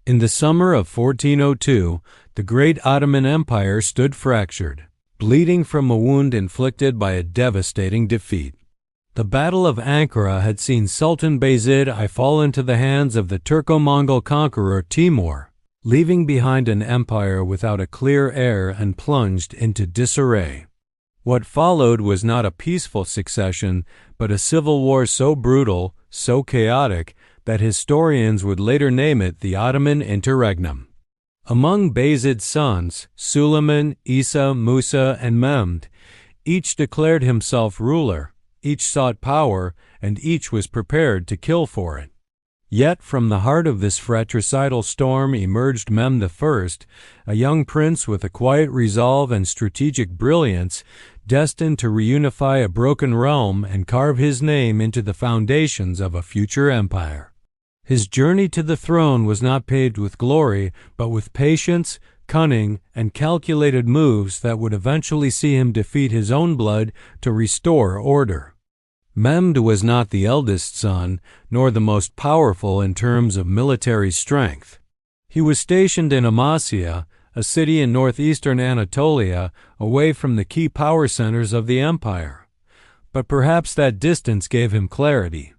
In the summer of 1402, the great Ottoman Empire stood fractured, bleeding from a wound inflicted by a devastating defeat. The Battle of Ankara had seen Sultan Bayezid I fall into the hands of the Turco-Mongol conqueror Timur, leaving behind an empire without a clear heir and plunged into disarray. What followed was not a peaceful succession, but a civil war so brutal, so chaotic, that historians would later name it the Ottoman Interregnum. Among Bayezid's sons, Suleiman, Isa, Musa, and Mehmed, each declared himself ruler, each sought power, and each was prepared to kill for it. Yet from the heart of this fratricidal storm emerged Mehmed I, a young prince with a quiet resolve and strategic brilliance, destined to reunify a broken realm and carve his name into the foundations of a future empire. His journey to the throne was not paved with glory, but with patience, cunning, and calculated moves that would eventually see him defeat his own blood to restore order. Mehmed was not the eldest son, nor the most powerful in terms of military strength. He was stationed in Amasya, a city in northeastern Anatolia, away from the key power centers of the empire. But perhaps that distance gave him clarity.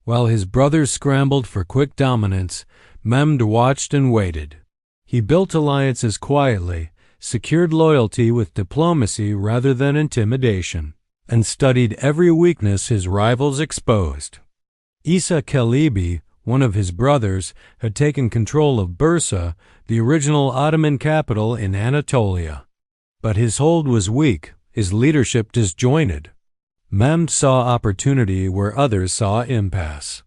While his brothers scrambled for quick dominance, Mehmed watched and waited. He built alliances quietly, secured loyalty with diplomacy rather than intimidation, and studied every weakness his rivals exposed. Isa Çelebi, one of his brothers, had taken control of Bursa, the original Ottoman capital in Anatolia. But his hold was weak, his leadership disjointed. Mehmed saw opportunity where others saw impasse.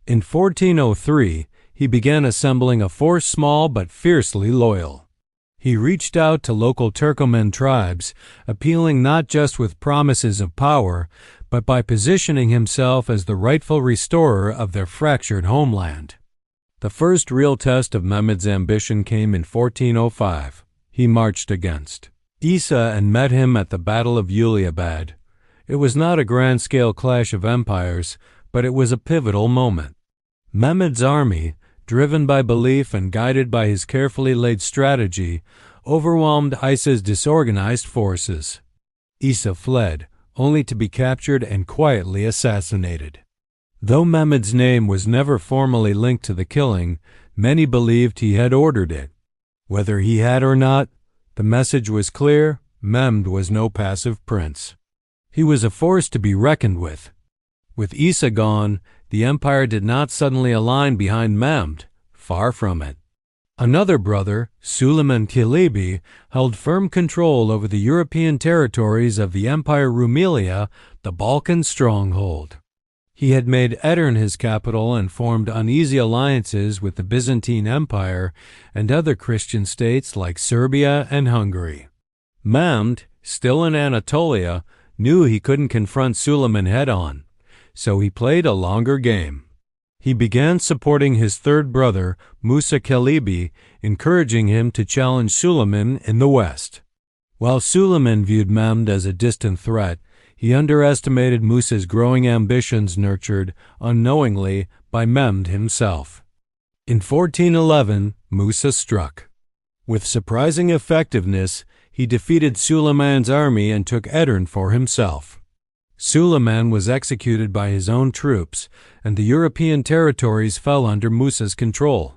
In 1403, he began assembling a force small but fiercely loyal. He reached out to local Turkoman tribes, appealing not just with promises of power, but by positioning himself as the rightful restorer of their fractured homeland. The first real test of Mehmed's ambition came in 1405. He marched against Isa and met him at the Battle of Uliabad. It was not a grand-scale clash of empires, but it was a pivotal moment. Mehmed's army, driven by belief and guided by his carefully laid strategy, overwhelmed Isa's disorganized forces. Isa fled, only to be captured and quietly assassinated. Though Mehmed's name was never formally linked to the killing, many believed he had ordered it. Whether he had or not, the message was clear: Mehmed was no passive prince. He was a force to be reckoned with. With Isa gone, the empire did not suddenly align behind Mehmed, far from it. Another brother, Suleiman Çelebi, held firm control over the European territories of the Empire Rumelia, the Balkan stronghold. He had made Edirne his capital and formed uneasy alliances with the Byzantine Empire and other Christian states like Serbia and Hungary. Mehmed, still in Anatolia, knew he couldn't confront Suleiman head-on, so he played a longer game. He began supporting his third brother, Musa Çelebi, encouraging him to challenge Suleiman in the west. While Suleiman viewed Mehmed as a distant threat, he underestimated Musa's growing ambitions, nurtured, unknowingly, by Mehmed himself. In 1411, Musa struck. With surprising effectiveness, he defeated Suleiman's army and took Edirne for himself. Suleiman was executed by his own troops, and the European territories fell under Musa's control.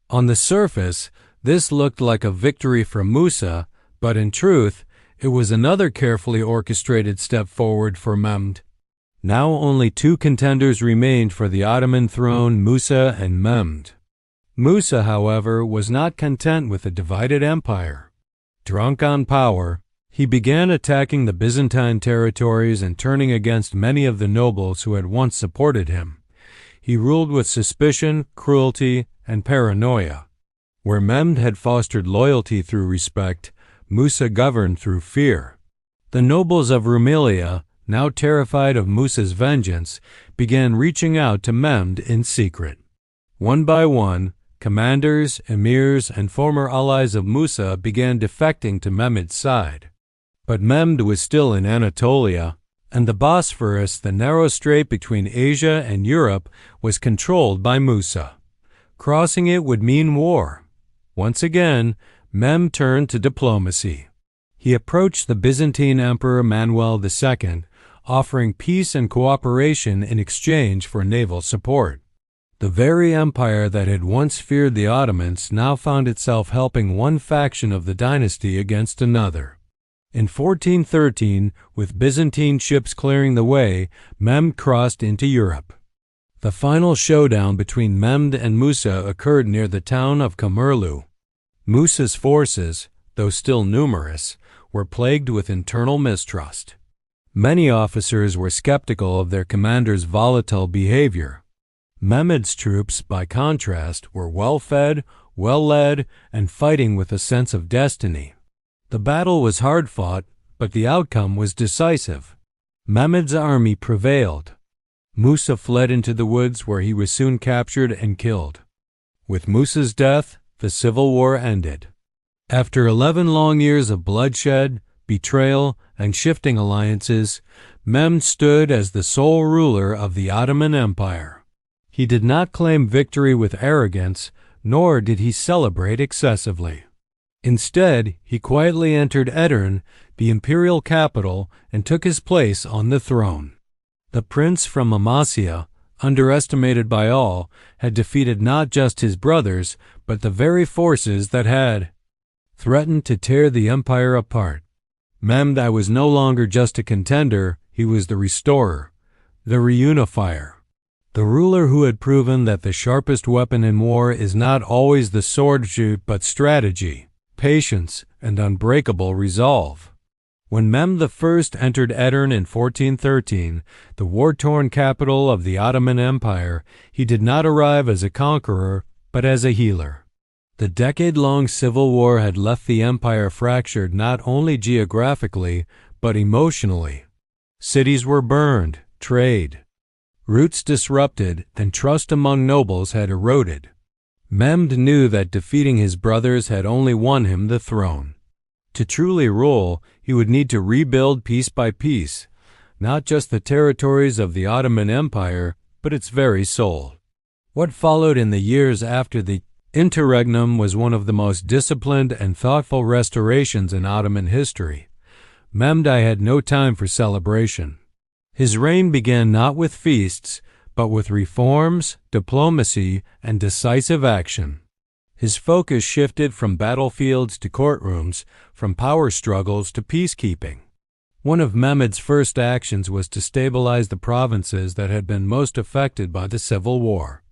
On the surface, this looked like a victory for Musa, but in truth, it was another carefully orchestrated step forward for Mehmed. Now only two contenders remained for the Ottoman throne, Musa and Mehmed. Musa, however, was not content with a divided empire. Drunk on power, he began attacking the Byzantine territories and turning against many of the nobles who had once supported him. He ruled with suspicion, cruelty, and paranoia. Where Mehmed had fostered loyalty through respect, Musa governed through fear. The nobles of Rumelia, now terrified of Musa's vengeance, began reaching out to Mehmed in secret. One by one, commanders, emirs, and former allies of Musa began defecting to Mehmed's side. But Mehmed was still in Anatolia, and the Bosphorus, the narrow strait between Asia and Europe, was controlled by Musa. Crossing it would mean war. Once again, Mehmed turned to diplomacy. He approached the Byzantine Emperor Manuel II, offering peace and cooperation in exchange for naval support. The very empire that had once feared the Ottomans now found itself helping one faction of the dynasty against another. In 1413, with Byzantine ships clearing the way, Mehmed crossed into Europe. The final showdown between Mehmed and Musa occurred near the town of Kamerlu. Musa's forces, though still numerous, were plagued with internal mistrust. Many officers were skeptical of their commander's volatile behavior. Mehmed's troops, by contrast, were well-fed, well-led, and fighting with a sense of destiny. The battle was hard-fought, but the outcome was decisive. Mehmed's army prevailed. Musa fled into the woods where he was soon captured and killed. With Musa's death, the civil war ended. After 11 long years of bloodshed, betrayal, and shifting alliances, Mehmed stood as the sole ruler of the Ottoman Empire. He did not claim victory with arrogance, nor did he celebrate excessively. Instead, he quietly entered Edirne, the imperial capital, and took his place on the throne. The prince from Amasya, underestimated by all, had defeated not just his brothers, but the very forces that had threatened to tear the empire apart. Mehmed I was no longer just a contender, he was the restorer, the reunifier. The ruler who had proven that the sharpest weapon in war is not always the sword shoot but strategy, patience, and unbreakable resolve. When Mehmed I entered Edirne in 1413, the war-torn capital of the Ottoman Empire, he did not arrive as a conqueror, but as a healer. The decade-long civil war had left the empire fractured not only geographically, but emotionally. Cities were burned, trade routes disrupted, and trust among nobles had eroded. Mehmed knew that defeating his brothers had only won him the throne. To truly rule, he would need to rebuild piece by piece, not just the territories of the Ottoman Empire, but its very soul. What followed in the years after the Interregnum was one of the most disciplined and thoughtful restorations in Ottoman history. Mehmed I had no time for celebration. His reign began not with feasts, but with reforms, diplomacy, and decisive action. His focus shifted from battlefields to courtrooms, from power struggles to peacekeeping. One of Mehmed's first actions was to stabilize the provinces that had been most affected by the civil war.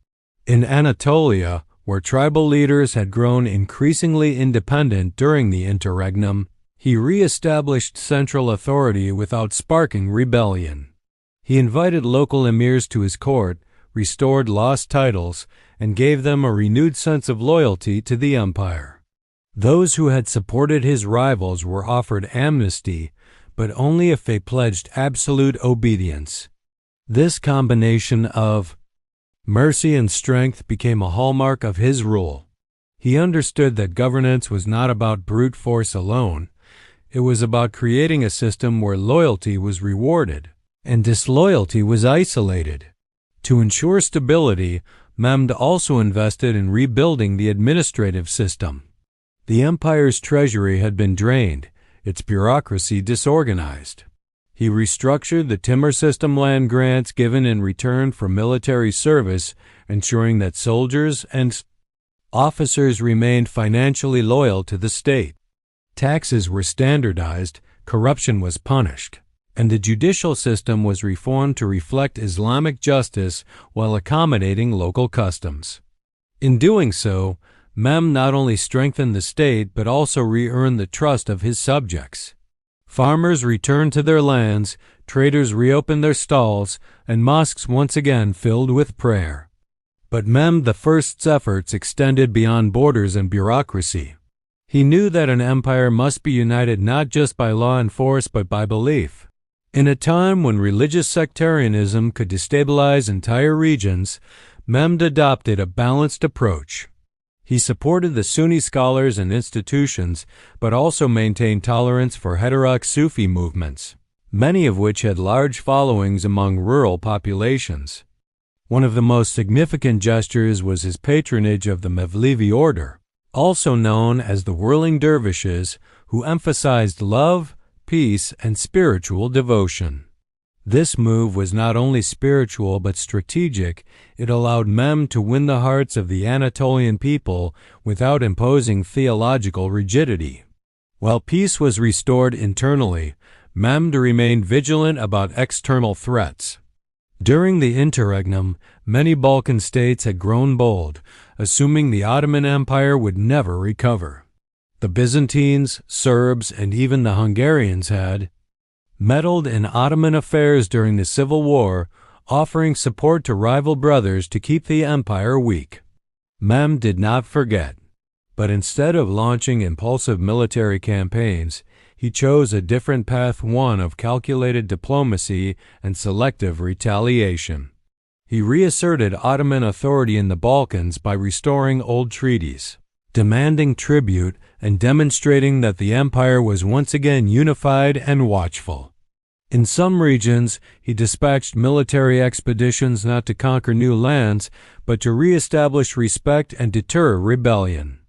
In Anatolia, where tribal leaders had grown increasingly independent during the Interregnum, he re-established central authority without sparking rebellion. He invited local emirs to his court, restored lost titles, and gave them a renewed sense of loyalty to the empire. Those who had supported his rivals were offered amnesty, but only if they pledged absolute obedience. This combination of mercy and strength became a hallmark of his rule. He understood that governance was not about brute force alone. It was about creating a system where loyalty was rewarded and disloyalty was isolated. To ensure stability, Mehmed also invested in rebuilding the administrative system. The empire's treasury had been drained, its bureaucracy disorganized. He restructured the Timur system land grants given in return for military service, ensuring that soldiers and officers remained financially loyal to the state. Taxes were standardized, corruption was punished, and the judicial system was reformed to reflect Islamic justice while accommodating local customs. In doing so, Mehmed not only strengthened the state but also re-earned the trust of his subjects. Farmers returned to their lands, traders reopened their stalls, and mosques once again filled with prayer. But Mehmed I's efforts extended beyond borders and bureaucracy. He knew that an empire must be united not just by law and force but by belief. In a time when religious sectarianism could destabilize entire regions, Mehmed adopted a balanced approach. He supported the Sunni scholars and institutions, but also maintained tolerance for heterodox Sufi movements, many of which had large followings among rural populations. One of the most significant gestures was his patronage of the Mevlevi order, also known as the whirling dervishes, who emphasized love, peace, and spiritual devotion. This move was not only spiritual but strategic. It allowed Mehmed to win the hearts of the Anatolian people without imposing theological rigidity. While peace was restored internally, Mehmed remained vigilant about external threats. During the Interregnum, many Balkan states had grown bold, assuming the Ottoman Empire would never recover. The Byzantines, Serbs, and even the Hungarians had meddled in Ottoman affairs during the Civil War, offering support to rival brothers to keep the empire weak. Mehmed did not forget, but instead of launching impulsive military campaigns, he chose a different path, one of calculated diplomacy and selective retaliation. He reasserted Ottoman authority in the Balkans by restoring old treaties, demanding tribute, and demonstrating that the empire was once again unified and watchful. In some regions, he dispatched military expeditions not to conquer new lands, but to re-establish respect and deter rebellion.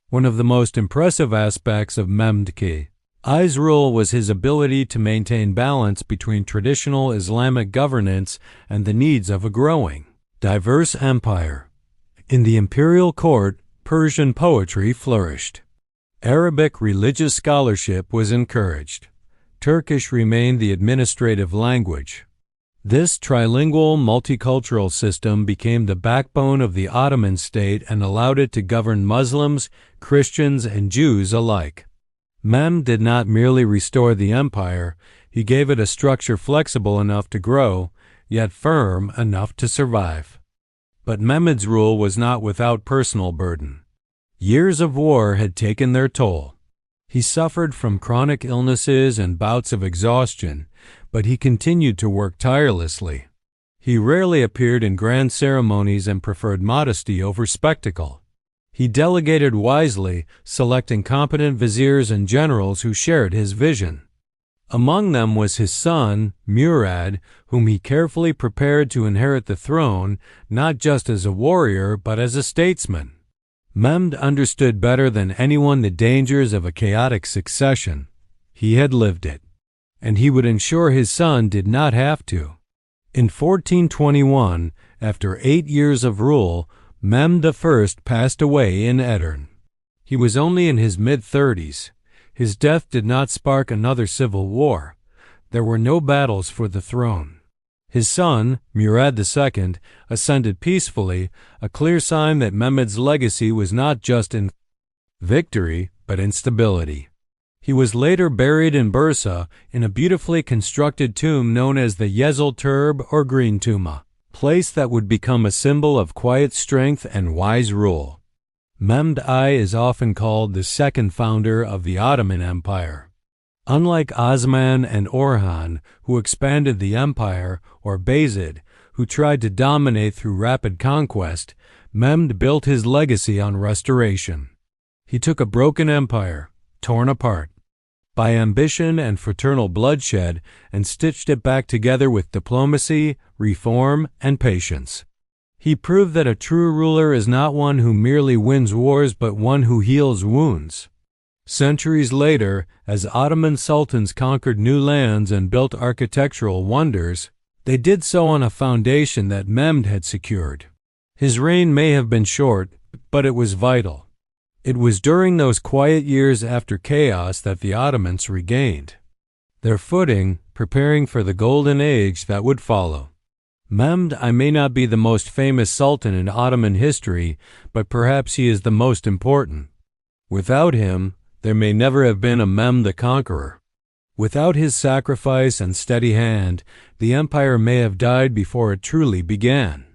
One of the most impressive aspects of Mehmed I's rule was his ability to maintain balance between traditional Islamic governance and the needs of a growing, diverse empire. In the imperial court, Persian poetry flourished. Arabic religious scholarship was encouraged. Turkish remained the administrative language. This trilingual multicultural system became the backbone of the Ottoman state and allowed it to govern Muslims, Christians, and Jews alike. Mehmed did not merely restore the empire, he gave it a structure flexible enough to grow, yet firm enough to survive. But Mehmed's rule was not without personal burden. Years of war had taken their toll. He suffered from chronic illnesses and bouts of exhaustion, but he continued to work tirelessly. He rarely appeared in grand ceremonies and preferred modesty over spectacle. He delegated wisely, selecting competent viziers and generals who shared his vision. Among them was his son, Murad, whom he carefully prepared to inherit the throne, not just as a warrior but as a statesman. Mehmed understood better than anyone the dangers of a chaotic succession. He had lived it, and he would ensure his son did not have to. In 1421, after 8 years of rule, Mehmed I passed away in Edirne. He was only in his mid-30s. His death did not spark another civil war. There were no battles for the throne. His son, Murad II, ascended peacefully, a clear sign that Mehmed's legacy was not just in victory, but in stability. He was later buried in Bursa in a beautifully constructed tomb known as the Yeşil Turb or Green Tomb, a place that would become a symbol of quiet strength and wise rule. Mehmed I is often called the second founder of the Ottoman Empire. Unlike Osman and Orhan, who expanded the empire, or Bayezid, who tried to dominate through rapid conquest, Mehmed built his legacy on restoration. He took a broken empire, torn apart by ambition and fraternal bloodshed, and stitched it back together with diplomacy, reform, and patience. He proved that a true ruler is not one who merely wins wars but one who heals wounds. Centuries later, as Ottoman sultans conquered new lands and built architectural wonders, they did so on a foundation that Mehmed had secured. His reign may have been short, but it was vital. It was during those quiet years after chaos that the Ottomans regained their footing, preparing for the golden age that would follow. Mehmed I may not be the most famous sultan in Ottoman history, but perhaps he is the most important. Without him, there may never have been a Mehmed the Conqueror. Without his sacrifice and steady hand, the empire may have died before it truly began.